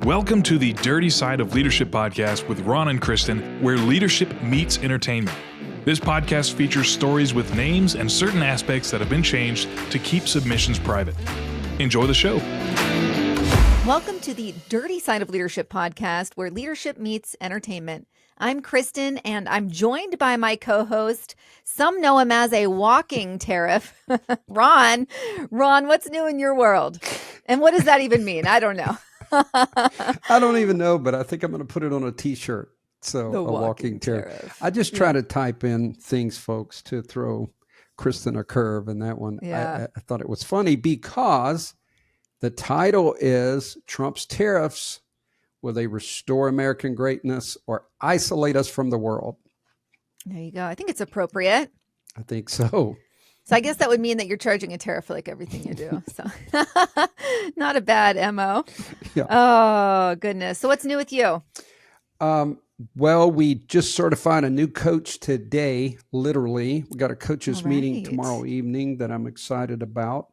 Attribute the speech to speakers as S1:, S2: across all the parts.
S1: Welcome to the Dirty Side of Leadership podcast with Ron and Kristin, where leadership meets entertainment. This podcast features stories with names and certain aspects that have been changed to keep submissions private. Enjoy the show.
S2: Welcome to the Dirty Side of Leadership podcast, where leadership meets entertainment. I'm Kristin, and I'm joined by my co-host. Some know him as a walking tariff, Ron. Ron, what's new in your world? And what does that even mean? I don't know.
S3: I don't even know, but I think I'm going to put it on a t-shirt. So
S2: The
S3: a walking tariff. I just try to type in things, folks, to throw Kristin a curve. And that one, I thought it was funny because the title is Trump's Tariffs. Will they restore American greatness or isolate us from the world?
S2: There you go. I think it's appropriate.
S3: I think so.
S2: So I guess that would mean that you're charging a tariff for like everything you do. So not a bad MO.
S3: Yeah.
S2: Oh, goodness. So what's new with you?
S3: Well, we just certified a new coach today, literally. We got a coaches meeting tomorrow evening that I'm excited about.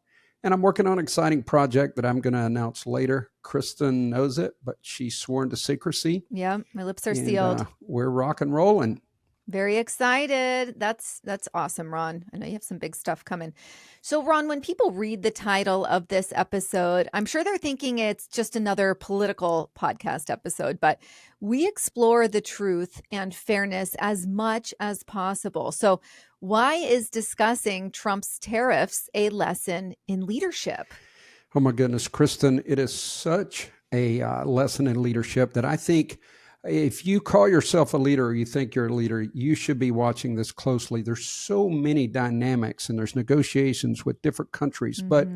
S3: And I'm working on an exciting project that I'm going to announce later. Kristin knows it, but she's sworn to secrecy.
S2: Yeah, my lips are sealed.
S3: We're rock and rolling.
S2: Very excited. That's awesome, Ron. I know you have some big stuff coming. So, Ron, when people read the title of this episode, I'm sure they're thinking it's just another political podcast episode, but we explore the truth and fairness as much as possible. So, why is discussing Trump's tariffs a lesson in leadership?
S3: Oh, my goodness, Kristin, it is such a lesson in leadership that I think if you call yourself a leader or you think you're a leader, you should be watching this closely. There's so many dynamics and there's negotiations with different countries. Mm-hmm. But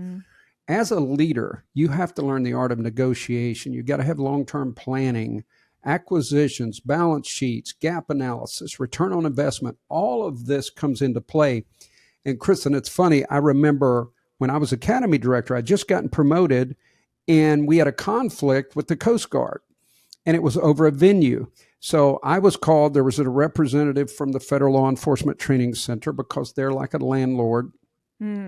S3: as a leader, you have to learn the art of negotiation. You got to have long-term planning, acquisitions, balance sheets, gap analysis, return on investment. All of this comes into play. And Kristin, it's funny. I remember when I was academy director, I'd just gotten promoted and we had a conflict with the Coast Guard. And it was over a venue. So I was called. There was a representative from the Federal Law Enforcement Training Center because they're like a landlord.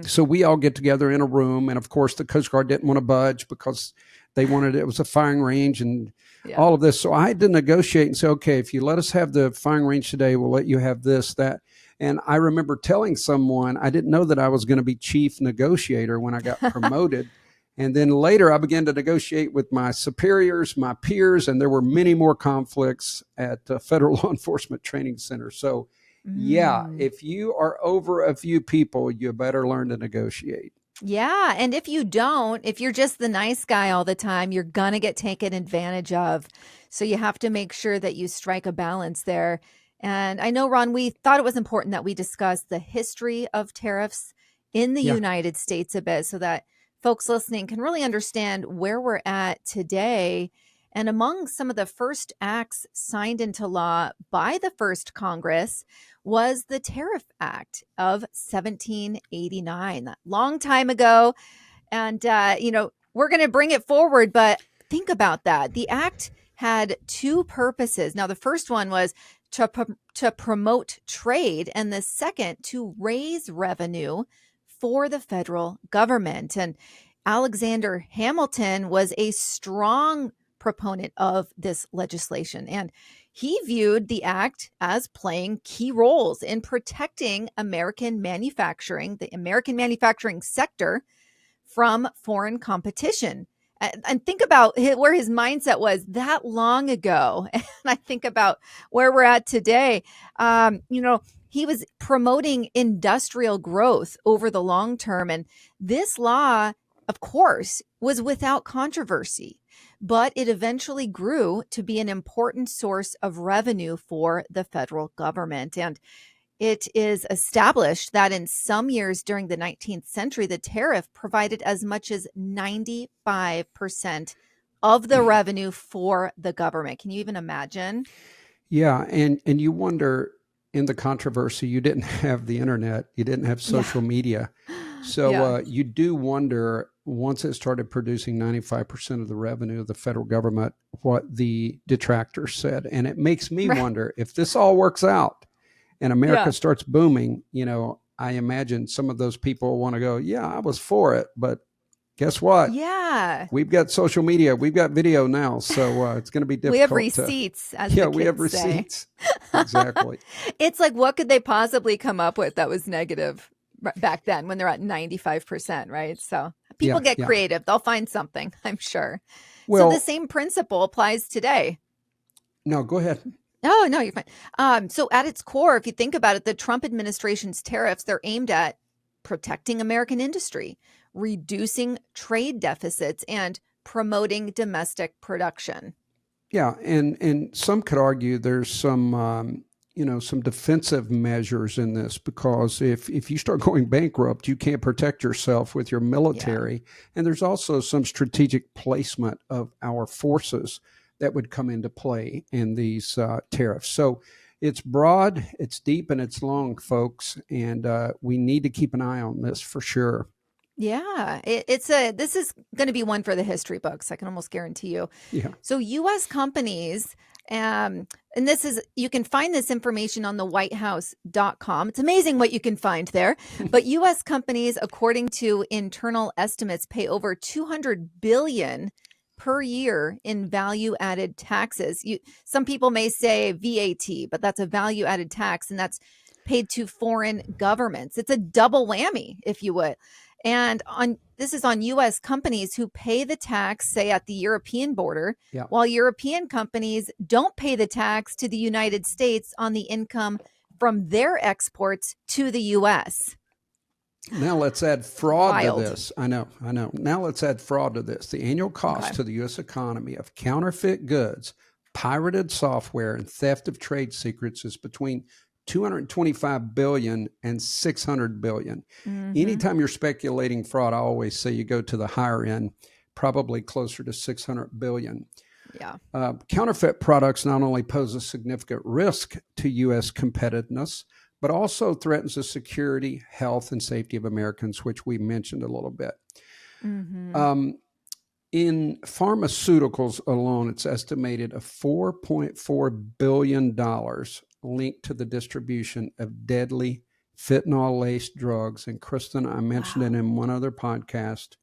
S3: So we all get together in a room. And of course, the Coast Guard didn't want to budge because they wanted it was a firing range and all of this. So I had to negotiate and say, okay, if you let us have the firing range today, we'll let you have this, that. And I remember telling someone, I didn't know that I was going to be chief negotiator when I got promoted. And then later I began to negotiate with my superiors, my peers, and there were many more conflicts at Federal Law Enforcement Training Center. So if you are over a few people, you better learn to negotiate.
S2: Yeah. And if you don't, if you're just the nice guy all the time, you're going to get taken advantage of. So you have to make sure that you strike a balance there. And I know, Ron, we thought it was important that we discuss the history of tariffs in the United States a bit so that folks listening can really understand where we're at today. And among some of the first acts signed into law by the first Congress was the Tariff Act of 1789, that long time ago. And, we're going to bring it forward, but think about that. The act had two purposes. Now, the first one was to promote trade, and the second to raise revenue for the federal government. And Alexander Hamilton was a strong proponent of this legislation, and he viewed the act as playing key roles in protecting American manufacturing, the American manufacturing sector, from foreign competition. And think about where his mindset was that long ago. And I think about where we're at today. He was promoting industrial growth over the long term. And this law, of course, was without controversy, but it eventually grew to be an important source of revenue for the federal government. And it is established that in some years during the 19th century, the tariff provided as much as 95% of the revenue for the government. Can you even imagine?
S3: Yeah. And you wonder, in the controversy, you didn't have the internet, you didn't have social media. So you do wonder, once it started producing 95% of the revenue of the federal government, what the detractors said. And it makes me wonder if this all works out and America starts booming, I imagine some of those people want to go, yeah, I was for it, but Guess what?
S2: Yeah.
S3: We've got social media. We've got video now. So it's going to be difficult.
S2: We have receipts, as the
S3: we have
S2: kids say.
S3: receipts. Exactly.
S2: It's like, what could they possibly come up with that was negative back then when they're at 95%, right? So people get creative. They'll find something, I'm sure.
S3: Well,
S2: so the same principle applies today.
S3: No, go ahead.
S2: Oh, no, you're fine. So at its core, if you think about it, the Trump administration's tariffs, they're aimed at protecting American industry, reducing trade deficits, and promoting domestic production.
S3: Yeah, and some could argue there's some some defensive measures in this, because if you start going bankrupt, you can't protect yourself with your military. Yeah. And there's also some strategic placement of our forces that would come into play in these tariffs. So it's broad, it's deep, and it's long, folks. And we need to keep an eye on this for sure.
S2: Yeah, this is going to be one for the history books. I can almost guarantee you.
S3: Yeah.
S2: So U.S. companies, and you can find this information on the whitehouse.com. It's amazing what you can find there. But U.S. companies, according to internal estimates, pay over $200 billion per year in value-added taxes. Some people may say VAT, but that's a value-added tax, and that's paid to foreign governments. It's a double whammy, if you would. And this is on U.S. companies who pay the tax, say, at the European border, while European companies don't pay the tax to the United States on the income from their exports to the U.S.
S3: Now let's add fraud to this. I know. Now let's add fraud to this. The annual cost to the U.S. economy of counterfeit goods, pirated software, and theft of trade secrets is between $225 billion and $600 billion. Mm-hmm. Anytime you're speculating fraud, I always say you go to the higher end, probably closer to $600 billion.
S2: Yeah.
S3: Counterfeit products not only pose a significant risk to U.S. competitiveness, but also threatens the security, health, and safety of Americans, which we mentioned a little bit. Mm-hmm. In pharmaceuticals alone, it's estimated of $4.4 billion linked to the distribution of deadly fentanyl-laced drugs. And Kristin, I mentioned it in one other podcast,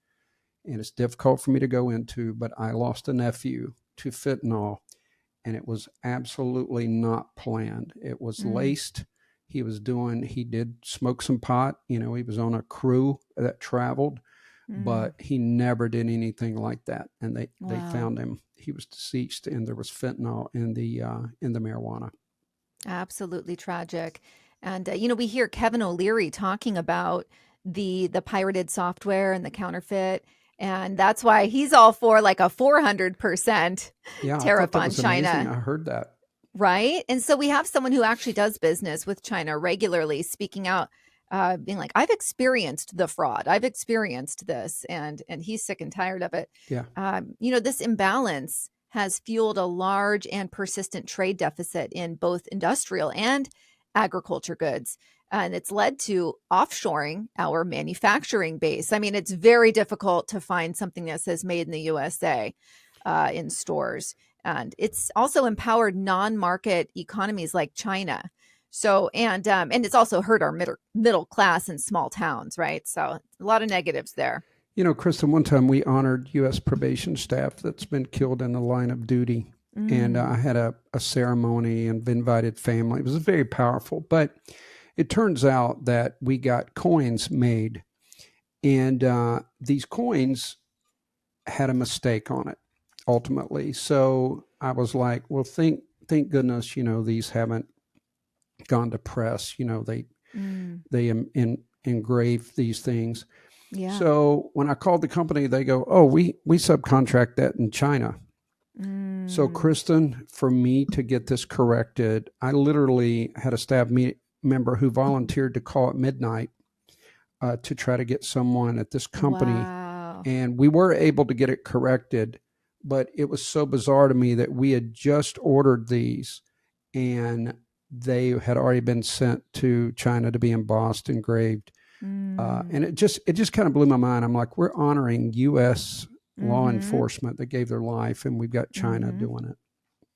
S3: and it's difficult for me to go into, but I lost a nephew to fentanyl, and it was absolutely not planned. It was laced. He did smoke some pot. He was on a crew that traveled, but he never did anything like that. And they found him. He was deceased, and there was fentanyl in the marijuana.
S2: Absolutely tragic. And, we hear Kevin O'Leary talking about the pirated software and the counterfeit. And that's why he's all for like a 400% tariff on China.
S3: Amazing. I heard that.
S2: Right. And so we have someone who actually does business with China regularly speaking out, being like, I've experienced the fraud. I've experienced this. And he's sick and tired of it.
S3: Yeah.
S2: This imbalance has fueled a large and persistent trade deficit in both industrial and agriculture goods. And it's led to offshoring our manufacturing base. I mean, it's very difficult to find something that says made in the USA in stores. And it's also empowered non-market economies like China. So, and it's also hurt our middle class in small towns, right? So a lot of negatives there.
S3: Kristin, one time we honored U.S. probation staff that's been killed in the line of duty. And I had a ceremony and invited family. It was very powerful. But it turns out that we got coins made. And these coins had a mistake on it, ultimately. So I was like, well, thank goodness, these haven't gone to press. They engrave these things.
S2: Yeah.
S3: So when I called the company, they go, oh, we subcontract that in China. So Kristin, for me to get this corrected, I literally had a staff member who volunteered to call at midnight to try to get someone at this company.
S2: Wow.
S3: And we were able to get it corrected, but it was so bizarre to me that we had just ordered these and they had already been sent to China to be embossed, engraved. And it just kind of blew my mind. I'm like, we're honoring U.S. law enforcement that gave their life, and we've got China doing it.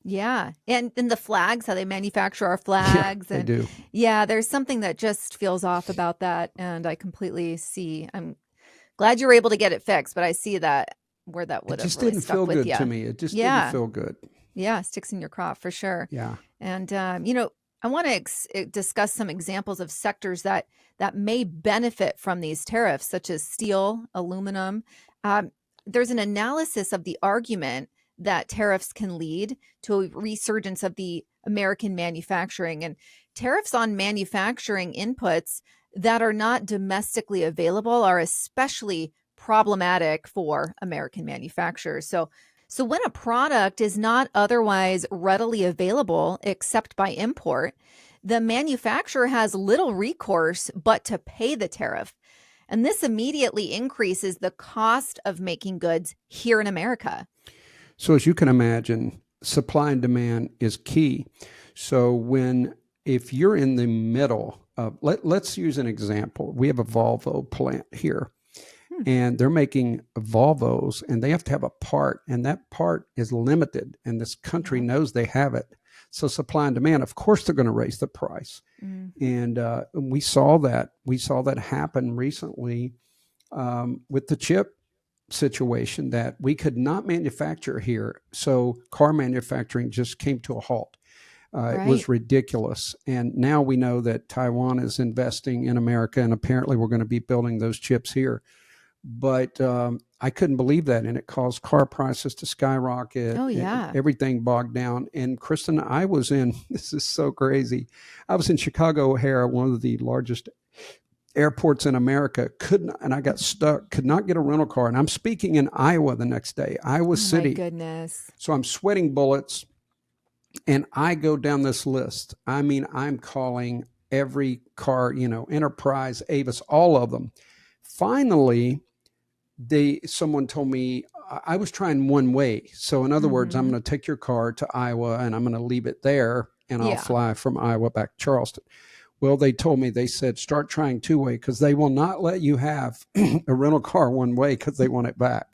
S2: Yeah. And the flags, how they manufacture our flags.
S3: Yeah, they do.
S2: Yeah, there's something that just feels off about that. And I completely see. I'm glad you were able to get it fixed, but I see that where that
S3: It
S2: would have
S3: just
S2: really
S3: didn't
S2: stuck
S3: feel
S2: with
S3: good
S2: you.
S3: to me. It just didn't
S2: Yeah.
S3: feel good.
S2: Yeah. Sticks in your craw for sure.
S3: Yeah.
S2: And, I want to discuss some examples of sectors that may benefit from these tariffs, such as steel, aluminum. Um, there's an analysis of the argument that tariffs can lead to a resurgence of the American manufacturing, and tariffs on manufacturing inputs that are not domestically available are especially problematic for American manufacturers. So when a product is not otherwise readily available except by import, the manufacturer has little recourse but to pay the tariff. And this immediately increases the cost of making goods here in America.
S3: So as you can imagine, supply and demand is key. So if you're in the middle of, let's use an example. We have a Volvo plant here. And they're making Volvos, and they have to have a part, and that part is limited, and this country knows they have it. So supply and demand, of course, they're going to raise the price. And we saw that. We saw that happen recently with the chip situation, that we could not manufacture here. So car manufacturing just came to a halt. It was ridiculous. And now we know that Taiwan is investing in America, and apparently we're going to be building those chips here. But I couldn't believe that, and it caused car prices to skyrocket.
S2: Oh, yeah.
S3: Everything bogged down. And Kristin, this is so crazy. I was in Chicago O'Hare, one of the largest airports in America, and I got stuck, could not get a rental car. And I'm speaking in Iowa the next day, Iowa City.
S2: My goodness.
S3: So I'm sweating bullets, and I go down this list. I mean, I'm calling every car, Enterprise, Avis, all of them. Finally, someone told me I was trying one way. So in other words, I'm going to take your car to Iowa and I'm going to leave it there, and I'll fly from Iowa back to Charleston. Well, they said, start trying two-way, because they will not let you have a rental car one way because they want it back.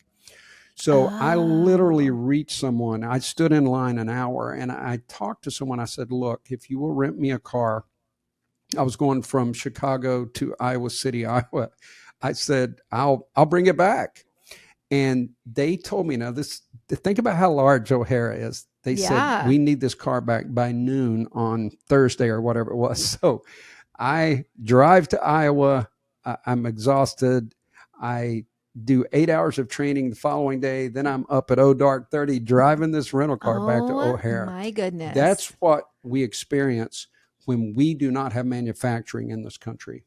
S3: So I literally reached someone. I stood in line an hour and I talked to someone. I said, look, if you will rent me a car, I was going from Chicago to Iowa City, Iowa. I said, I'll bring it back. And they told me, think about how large O'Hare is. They said, we need this car back by noon on Thursday or whatever it was. So I drive to Iowa. I'm exhausted. I do 8 hours of training the following day. Then I'm up at dark 30 driving this rental car back to O'Hare.
S2: My goodness.
S3: That's what we experience when we do not have manufacturing in this country.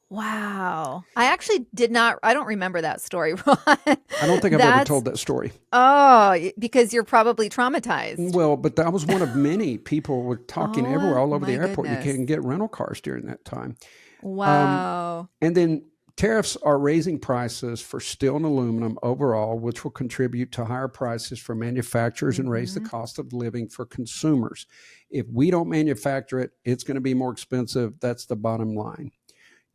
S2: Wow. I don't remember that story, Ron.
S3: I don't think I've ever told that story.
S2: Oh, because you're probably traumatized.
S3: Well, but that was one of many. People were talking everywhere, all over the airport.
S2: Goodness.
S3: You can't get rental cars during that time.
S2: Wow.
S3: And then tariffs are raising prices for steel and aluminum overall, which will contribute to higher prices for manufacturers and raise the cost of living for consumers. If we don't manufacture it, it's going to be more expensive. That's the bottom line.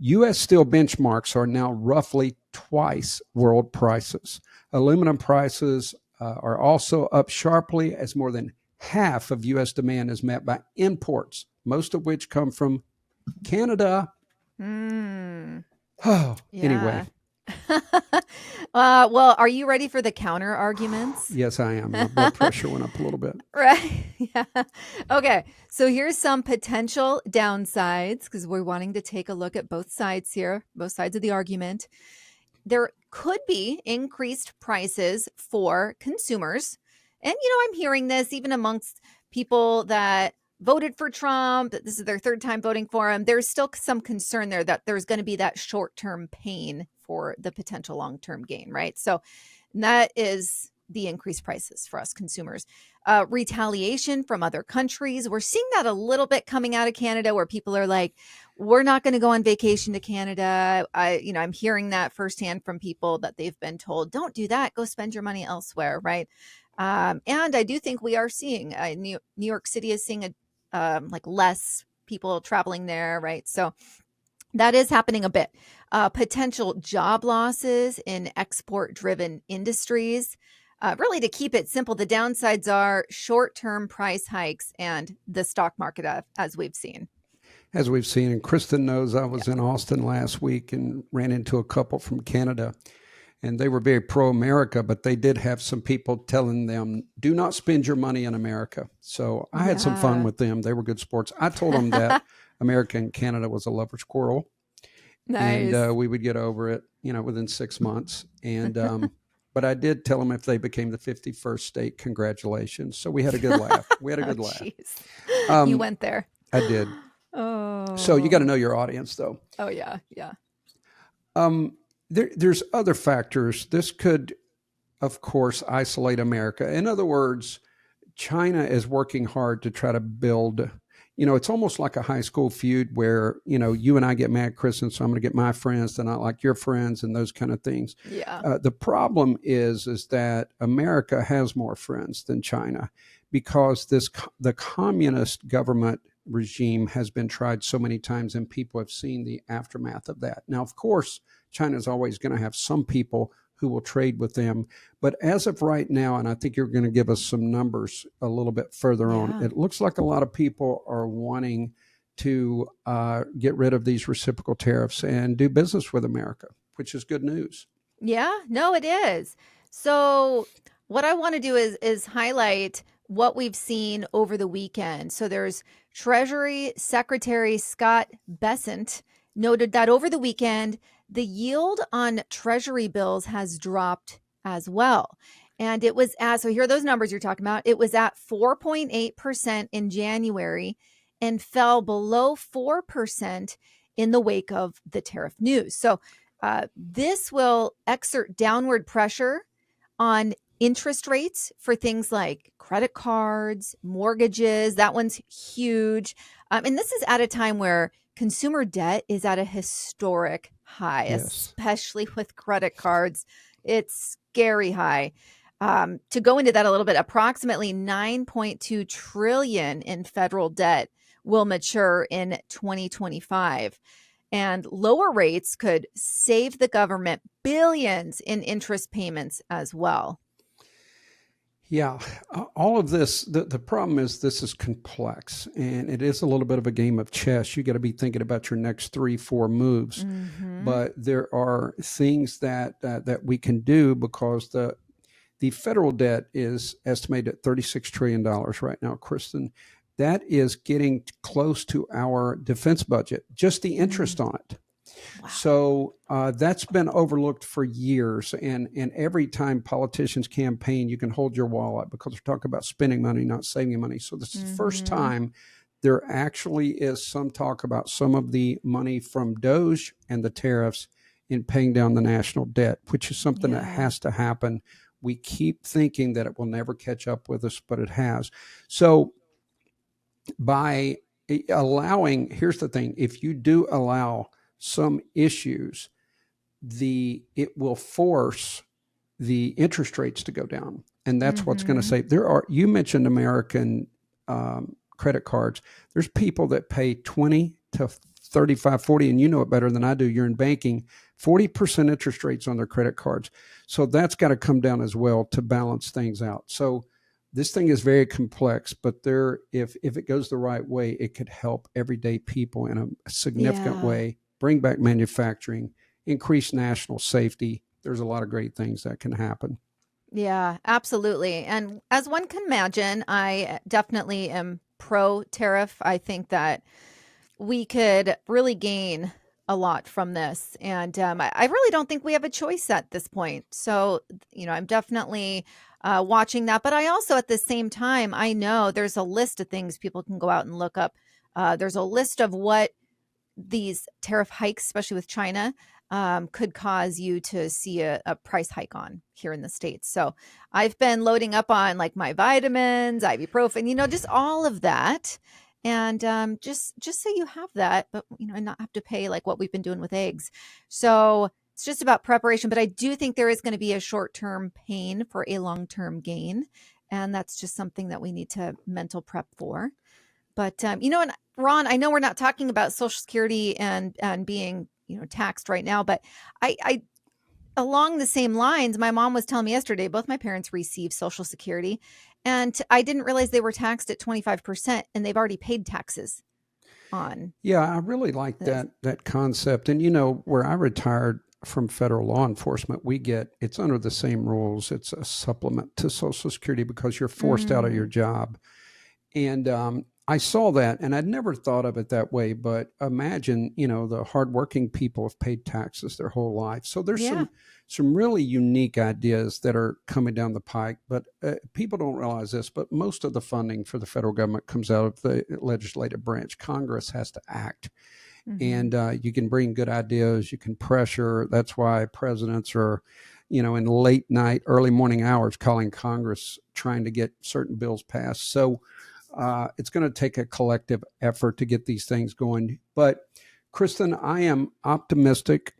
S3: U.S. steel benchmarks are now roughly twice world prices. Aluminum prices are also up sharply, as more than half of U.S. demand is met by imports, most of which come from Canada. Anyway.
S2: Well, are you ready for the counter arguments?
S3: Yes, I am. My blood pressure went up a little bit.
S2: Right. Yeah. Okay. So here's some potential downsides, because we're wanting to take a look at both sides here, both sides of the argument. There could be increased prices for consumers. And, I'm hearing this even amongst people that voted for Trump, that this is their third time voting for him. There's still some concern there that there's going to be that short-term pain for the potential long-term gain, right? So that is the increased prices for us consumers. Retaliation from other countries. We're seeing that a little bit coming out of Canada, where people are like, we're not going to go on vacation to Canada. I'm hearing that firsthand from people that they've been told, don't do that. Go spend your money elsewhere, right? And I do think we are seeing New York City is seeing less people traveling there, right? So that is happening a bit. Potential job losses in export-driven industries. Really, to keep it simple, the downsides are short-term price hikes and the stock market, as we've seen.
S3: as we've seen, and Kristin knows, I was in Austin last week and ran into a couple from Canada, and they were very pro-America, but they did have some people telling them, do not spend your money in America. So I had some fun with them. They were good sports. I told them that America and Canada was a lover's quarrel.
S2: Nice.
S3: And we would get over it, within 6 months. And but I did tell them if they became the 51st state, congratulations. So we had a good laugh. We had a good laugh.
S2: You went there.
S3: I did.
S2: Oh.
S3: So you got to know your audience, though.
S2: Oh, yeah.
S3: There's other factors. This could, of course, isolate America. In other words, China is working hard to try to build, it's almost like a high school feud where, you and I get mad, Kristin, so I'm going to get my friends to not like your friends and those kind of things.
S2: Yeah.
S3: The problem is that America has more friends than China because the communist government regime has been tried so many times and people have seen the aftermath of that. Now, of course, China is always going to have some people who will trade with them. But as of right now, and I think you're going to give us some numbers a little bit further on, it looks like a lot of people are wanting to get rid of these reciprocal tariffs and do business with America, which is good news.
S2: Yeah, no, it is. So what I want to do is highlight what we've seen over the weekend. So there's Treasury Secretary Scott Bessent noted that over the weekend, the yield on Treasury bills has dropped as well. And it was so here are those numbers you're talking about. It was at 4.8% in January and fell below 4% in the wake of the tariff news. So this will exert downward pressure on interest rates for things like credit cards, mortgages. That one's huge. And this is at a time where consumer debt is at a historic high, especially with credit cards. It's scary high. To go into that a little bit, approximately $9.2 trillion in federal debt will mature in 2025. And lower rates could save the government billions in interest payments as well.
S3: Yeah, all of this, the problem is this is complex and it is a little bit of a game of chess. You got to be thinking about your next 3-4 moves.
S2: Mm-hmm.
S3: But there are things that we can do because the federal debt is estimated at $36 trillion right now, Kristin. That is getting close to our defense budget, just the interest on it. Wow. So that's been overlooked for years. And every time politicians campaign, you can hold your wallet because we're talking about spending money, not saving money. So this is the first time there actually is some talk about some of the money from DOGE and the tariffs in paying down the national debt, which is something that has to happen. We keep thinking that it will never catch up with us, but it has. So by allowing, here's the thing, if you do allow some issues, it will force the interest rates to go down. And that's what's going to save. You mentioned American credit cards. There's people that pay 20 to 35, 40, and you know it better than I do. You're in banking, 40% interest rates on their credit cards. So that's got to come down as well to balance things out. So this thing is very complex, but if it goes the right way, it could help everyday people in a significant way, bring back manufacturing, increase national safety. There's a lot of great things that can happen.
S2: Yeah, absolutely. And as one can imagine, I definitely am pro-tariff. I think that we could really gain a lot from this. And I really don't think we have a choice at this point. So, I'm definitely watching that. But I also, at the same time, I know there's a list of things people can go out and look up. There's a list of what these tariff hikes, especially with China, could cause you to see a price hike on here in the States. So I've been loading up on like my vitamins, ibuprofen, just all of that. And just so you have that, but and not have to pay like what we've been doing with eggs. So it's just about preparation. But I do think there is going to be a short-term pain for a long-term gain. And that's just something that we need to mental prep for. But, and Ron, I know we're not talking about Social Security and being, taxed right now, but I along the same lines, my mom was telling me yesterday, both my parents receive Social Security, and I didn't realize they were taxed at 25%, and they've already paid taxes. on.
S3: Yeah, I really like that concept. And, where I retired from federal law enforcement, it's under the same rules. It's a supplement to Social Security because you're forced out of your job. And I saw that, and I'd never thought of it that way. But imagine, the hardworking people have paid taxes their whole life. So there's some really unique ideas that are coming down the pike. But people don't realize this, but most of the funding for the federal government comes out of the legislative branch. Congress has to act. And you can bring good ideas, you can pressure. That's why presidents are, in late night, early morning hours calling Congress, trying to get certain bills passed. So it's going to take a collective effort to get these things going. But Kristin, I am optimistic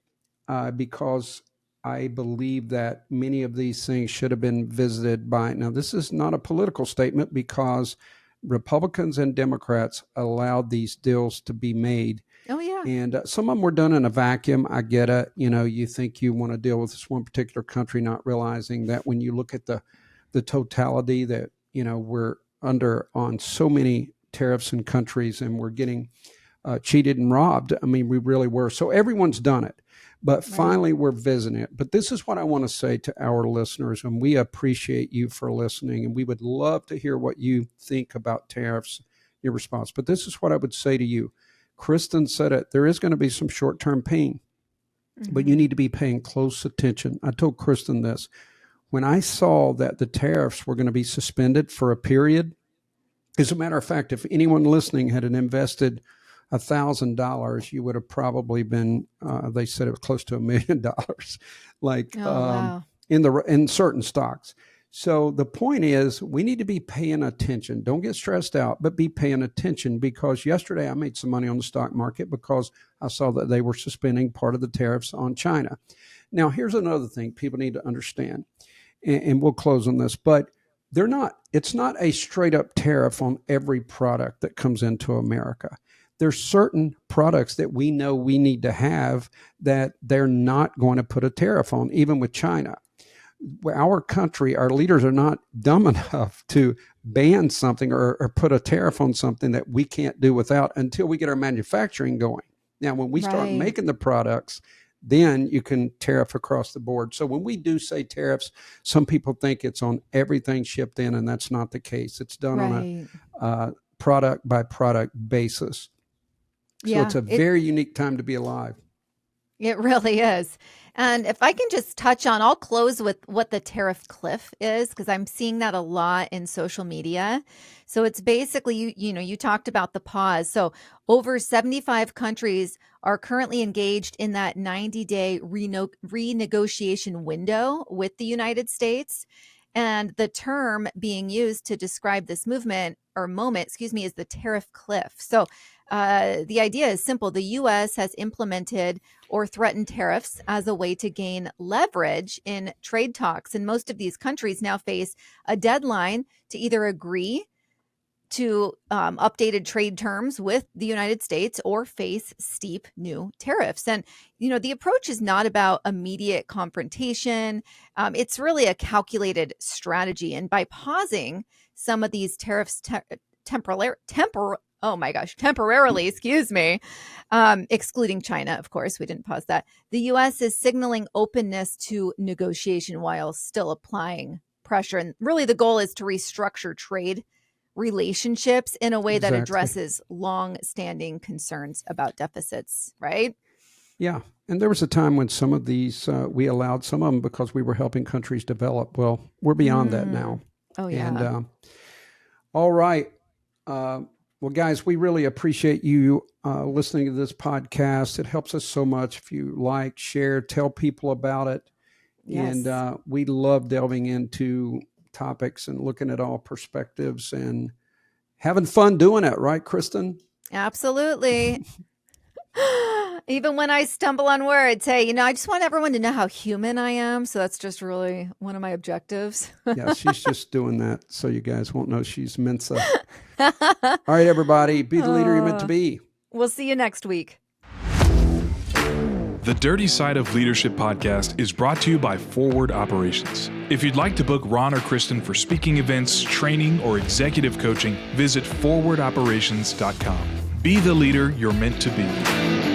S3: because I believe that many of these things should have been visited by, now this is not a political statement because Republicans and Democrats allowed these deals to be made.
S2: Oh, yeah.
S3: And some of them were done in a vacuum. I get it. You think you want to deal with this one particular country, not realizing that when you look at the totality that, we're under on so many tariffs in countries and we're getting cheated and robbed. I mean, we really were. So everyone's done it. But finally, we're visiting it. But this is what I want to say to our listeners, and we appreciate you for listening, and we would love to hear what you think about tariffs, your response. But this is what I would say to you. Kristin said it. There is going to be some short-term pain, but you need to be paying close attention. I told Kristin this. When I saw that the tariffs were going to be suspended for a period, as a matter of fact, if anyone listening had invested $1,000, you would have probably been, they said it was close to $1 million, like
S2: wow.
S3: in certain stocks. So the point is we need to be paying attention. Don't get stressed out, but be paying attention, because yesterday I made some money on the stock market because I saw that they were suspending part of the tariffs on China. Now, here's another thing people need to understand, and we'll close on this, but it's not a straight up tariff on every product that comes into America. There's certain products that we know we need to have that they're not going to put a tariff on, even with China. Our country, our leaders are not dumb enough to ban something or put a tariff on something that we can't do without until we get our manufacturing going. Now, when we start making the products, then you can tariff across the board. So when we do say tariffs, some people think it's on everything shipped in, and that's not the case. It's done on a product by product basis. So it's a very unique time to be alive.
S2: It really is. And if I can just touch on, I'll close with what the tariff cliff is, because I'm seeing that a lot in social media. So it's basically, you talked about the pause. So over 75 countries are currently engaged in that 90-day renegotiation window with the United States. And the term being used to describe this moment, is the tariff cliff. So the idea is simple. The U.S. has implemented or threatened tariffs as a way to gain leverage in trade talks. And most of these countries now face a deadline to either agree to updated trade terms with the United States or face steep new tariffs. And, the approach is not about immediate confrontation. It's really a calculated strategy. And by pausing some of these tariffs temporarily, excluding China, of course, we didn't pause that. The U.S. is signaling openness to negotiation while still applying pressure. And really the goal is to restructure trade relationships in a way that addresses long-standing concerns about deficits, right?
S3: Yeah. And there was a time when some of these, we allowed some of them because we were helping countries develop. Well, we're beyond that now.
S2: Oh, yeah.
S3: And all right. Well, guys, we really appreciate you listening to this podcast. It helps us so much if you like, share, tell people about it. Yes. And we love delving into topics and looking at all perspectives and having fun doing it. Right, Kristin?
S2: Absolutely. Even when I stumble on words, hey, I just want everyone to know how human I am. So that's just really one of my objectives.
S3: Yeah, she's just doing that so you guys won't know she's Mensa. All right, everybody, be the leader you're meant to be.
S2: We'll see you next week.
S1: The Dirty Side of Leadership podcast is brought to you by Forward Operations. If you'd like to book Ron or Kristin for speaking events, training, or executive coaching, visit forwardoperations.com. Be the leader you're meant to be.